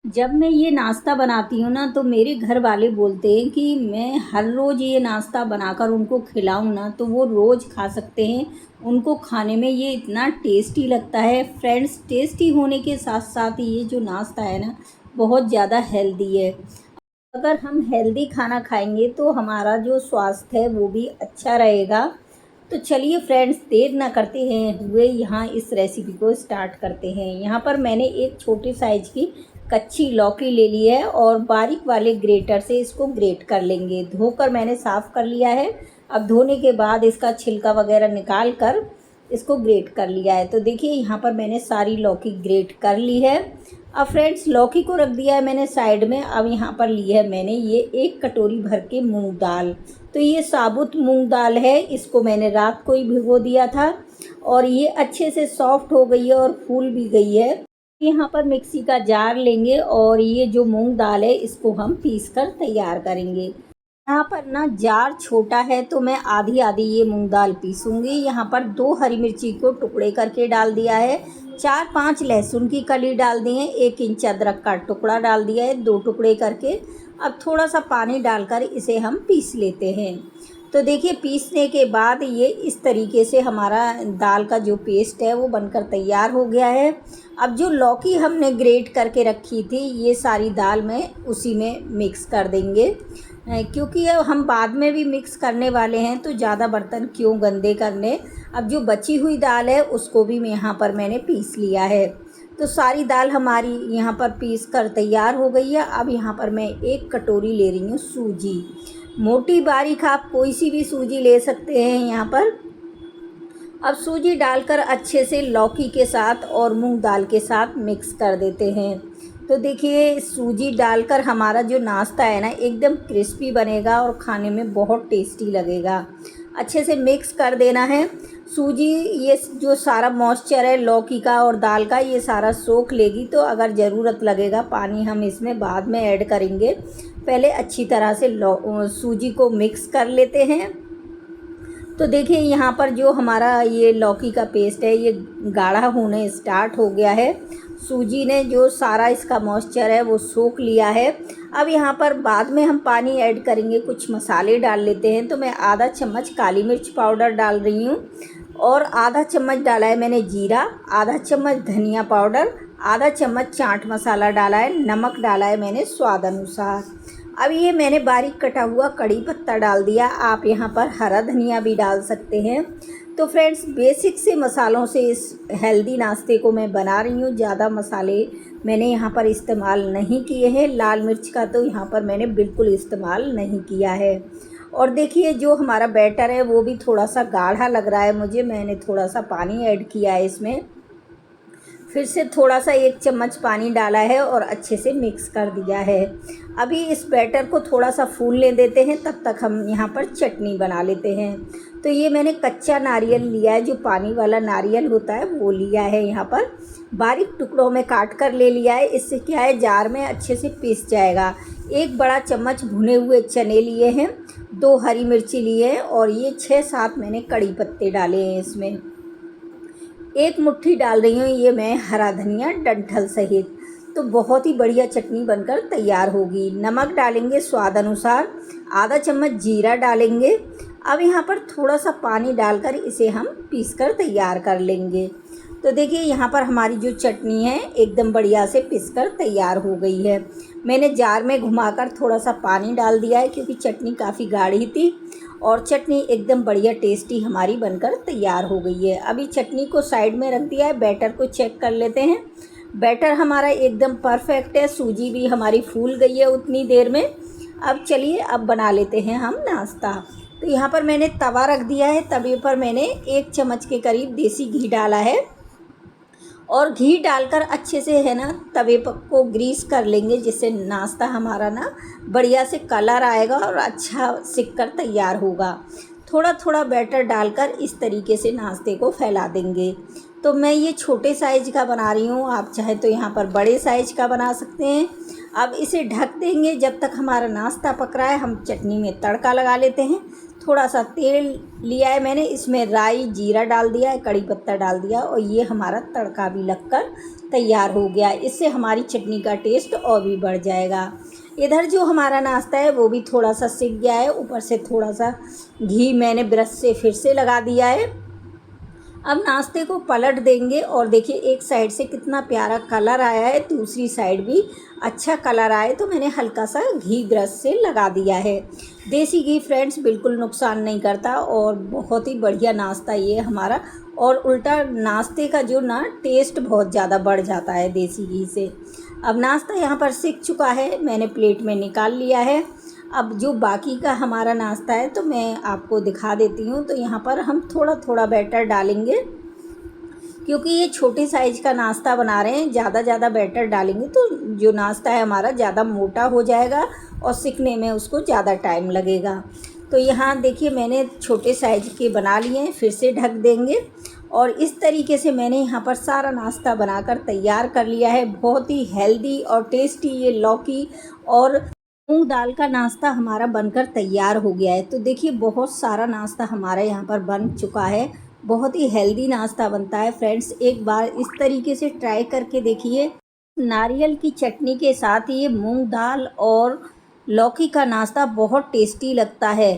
जब मैं ये नाश्ता बनाती हूँ ना तो मेरे घर वाले बोलते हैं कि मैं हर रोज़ ये नाश्ता बनाकर उनको खिलाऊँ ना तो वो रोज़ खा सकते हैं। उनको खाने में ये इतना टेस्टी लगता है फ्रेंड्स। टेस्टी होने के साथ साथ ये जो नाश्ता है ना बहुत ज़्यादा हेल्दी है। अगर हम हेल्दी खाना खाएंगे तो हमारा जो स्वास्थ्य है वो भी अच्छा रहेगा। तो चलिए फ्रेंड्स, देर ना करते हैं हुए यहाँ इस रेसिपी को स्टार्ट करते हैं। यहाँ पर मैंने एक छोटे साइज़ की कच्ची लौकी ले ली है और बारीक वाले ग्रेटर से इसको ग्रेट कर लेंगे। धोकर मैंने साफ़ कर लिया है। अब धोने के बाद इसका छिलका वगैरह निकाल कर इसको ग्रेट कर लिया है। तो देखिए यहाँ पर मैंने सारी लौकी ग्रेट कर ली है। अब फ्रेंड्स, लौकी को रख दिया है मैंने साइड में। अब यहाँ पर ली है मैंने ये 1 कटोरी भर के मूंग दाल। तो ये साबुत मूंग दाल है, इसको मैंने रात को ही भिगो दिया था और ये अच्छे से सॉफ्ट हो गई है और फूल भी गई है। यहाँ पर मिक्सी का जार लेंगे और ये जो मूंग दाल है इसको हम पीस कर तैयार करेंगे। यहाँ पर ना जार छोटा है तो मैं आधी आधी ये मूंग दाल पीसूँगी। यहाँ पर 2 हरी मिर्ची को टुकड़े करके डाल दिया है, 4-5 लहसुन की कली डाल दी है, 1 इंच अदरक का टुकड़ा डाल दिया है 2 टुकड़े करके। अब थोड़ा सा पानी डालकर इसे हम पीस लेते हैं। तो देखिए पीसने के बाद ये इस तरीके से हमारा दाल का जो पेस्ट है वो बनकर तैयार हो गया है। अब जो लौकी हमने ग्रेट करके रखी थी ये सारी दाल में उसी में मिक्स कर देंगे, क्योंकि अब हम बाद में भी मिक्स करने वाले हैं तो ज़्यादा बर्तन क्यों गंदे करने। अब जो बची हुई दाल है उसको भी यहाँ पर मैंने पीस लिया है। तो सारी दाल हमारी यहाँ पर पीस कर तैयार हो गई है। अब यहाँ पर मैं 1 कटोरी ले रही हूँ सूजी। मोटी बारीक आप कोई सी भी सूजी ले सकते हैं यहाँ पर। अब सूजी डालकर अच्छे से लौकी के साथ और मूंग दाल के साथ मिक्स कर देते हैं। तो देखिए सूजी डालकर हमारा जो नाश्ता है ना एकदम क्रिस्पी बनेगा और खाने में बहुत टेस्टी लगेगा। अच्छे से मिक्स कर देना है। सूजी ये जो सारा मॉइस्चर है लौकी का और दाल का ये सारा सोख लेगी। तो अगर ज़रूरत लगेगा पानी हम इसमें बाद में ऐड करेंगे। पहले अच्छी तरह से सूजी को मिक्स कर लेते हैं। तो देखिए यहाँ पर जो हमारा ये लौकी का पेस्ट है ये गाढ़ा होने स्टार्ट हो गया है। सूजी ने जो सारा इसका मॉइस्चर है वो सोख लिया है। अब यहाँ पर बाद में हम पानी ऐड करेंगे, कुछ मसाले डाल लेते हैं। तो मैं आधा चम्मच काली मिर्च पाउडर डाल रही हूँ और आधा चम्मच डाला है मैंने जीरा, आधा चम्मच धनिया पाउडर, आधा चम्मच चाट मसाला डाला है, नमक डाला है मैंने स्वाद अनुसार। अब ये मैंने बारीक कटा हुआ कड़ी पत्ता डाल दिया। आप यहाँ पर हरा धनिया भी डाल सकते हैं। तो फ्रेंड्स, बेसिक से मसालों से इस हेल्दी नाश्ते को मैं बना रही हूँ। ज़्यादा मसाले मैंने यहाँ पर इस्तेमाल नहीं किए हैं। लाल मिर्च का तो यहाँ पर मैंने बिल्कुल इस्तेमाल नहीं किया है। और देखिए जो हमारा बैटर है वो भी थोड़ा सा गाढ़ा लग रहा है मुझे। मैंने थोड़ा सा पानी ऐड किया है इसमें, फिर से थोड़ा सा 1 चम्मच पानी डाला है और अच्छे से मिक्स कर दिया है। अभी इस बैटर को थोड़ा सा फूलने देते हैं, तब तक हम यहाँ पर चटनी बना लेते हैं। तो ये मैंने कच्चा नारियल लिया है, जो पानी वाला नारियल होता है वो लिया है। यहाँ पर बारीक टुकड़ों में काट कर ले लिया है। इससे क्या है जार में अच्छे से पीस जाएगा। 1 बड़ा चम्मच भुने हुए चने लिए हैं, 2 हरी मिर्ची लिए हैं और ये 6-7 मैंने कड़ी पत्ते डाले हैं इसमें। 1 मुट्ठी डाल रही हूँ ये मैं हरा धनिया डंठल सहित। तो बहुत ही बढ़िया चटनी बनकर तैयार होगी। नमक डालेंगे स्वाद अनुसार, आधा चम्मच जीरा डालेंगे। अब यहाँ पर थोड़ा सा पानी डालकर इसे हम पीस कर तैयार कर लेंगे। तो देखिए यहाँ पर हमारी जो चटनी है एकदम बढ़िया से पीस कर तैयार हो गई है। मैंने जार में घुमाकर थोड़ा सा पानी डाल दिया है क्योंकि चटनी काफ़ी गाढ़ी थी और चटनी एकदम बढ़िया टेस्टी हमारी बनकर तैयार हो गई है। अभी चटनी को साइड में रख दिया है, बैटर को चेक कर लेते हैं। बैटर हमारा एकदम परफेक्ट है, सूजी भी हमारी फूल गई है उतनी देर में। अब चलिए अब बना लेते हैं हम नाश्ता। तो यहाँ पर मैंने तवा रख दिया है, तवे पर मैंने 1 चम्मच के करीब देसी घी डाला है और घी डालकर अच्छे से है ना तवे को ग्रीस कर लेंगे, जिससे नाश्ता हमारा ना बढ़िया से कलर आएगा और अच्छा सिक कर तैयार होगा। थोड़ा थोड़ा बैटर डालकर इस तरीके से नाश्ते को फैला देंगे। तो मैं ये छोटे साइज़ का बना रही हूँ, आप चाहे तो यहाँ पर बड़े साइज़ का बना सकते हैं। अब इसे ढक देंगे जब तक हमारा नाश्ता पक रहा है। हम चटनी में तड़का लगा लेते हैं। थोड़ा सा तेल लिया है मैंने, इसमें राई जीरा डाल दिया है, कड़ी पत्ता डाल दिया और ये हमारा तड़का भी लगकर तैयार हो गया। इससे हमारी चटनी का टेस्ट और भी बढ़ जाएगा। इधर जो हमारा नाश्ता है वो भी थोड़ा सा सिक गया है, ऊपर से थोड़ा सा घी मैंने ब्रश से फिर से लगा दिया है। अब नाश्ते को पलट देंगे और देखिए एक साइड से कितना प्यारा कलर आया है, दूसरी साइड भी अच्छा कलर आए तो मैंने हल्का सा घी ब्रश से लगा दिया है। देसी घी फ्रेंड्स बिल्कुल नुकसान नहीं करता और बहुत ही बढ़िया नाश्ता ये हमारा, और उल्टा नाश्ते का जो ना टेस्ट बहुत ज़्यादा बढ़ जाता है देसी घी से। अब नाश्ता यहाँ पर सिक चुका है, मैंने प्लेट में निकाल लिया है। अब जो बाकी का हमारा नाश्ता है तो मैं आपको दिखा देती हूँ। तो यहाँ पर हम थोड़ा थोड़ा बैटर डालेंगे, क्योंकि ये छोटे साइज़ का नाश्ता बना रहे हैं। ज़्यादा बैटर डालेंगे तो जो नाश्ता है हमारा ज़्यादा मोटा हो जाएगा और सिकने में उसको ज़्यादा टाइम लगेगा। तो यहाँ देखिए मैंने छोटे साइज़ के बना लिए हैं, फिर से ढक देंगे। और इस तरीके से मैंने यहाँ पर सारा नाश्ता बनाकर तैयार कर लिया है। बहुत ही हेल्दी और टेस्टी ये लौकी और मूंग दाल का नाश्ता हमारा बनकर तैयार हो गया है। तो देखिए बहुत सारा नाश्ता हमारा यहाँ पर बन चुका है। बहुत ही हेल्दी नाश्ता बनता है फ्रेंड्स, एक बार इस तरीके से ट्राई करके देखिए। नारियल की चटनी के साथ ये मूंग दाल और लौकी का नाश्ता बहुत टेस्टी लगता है।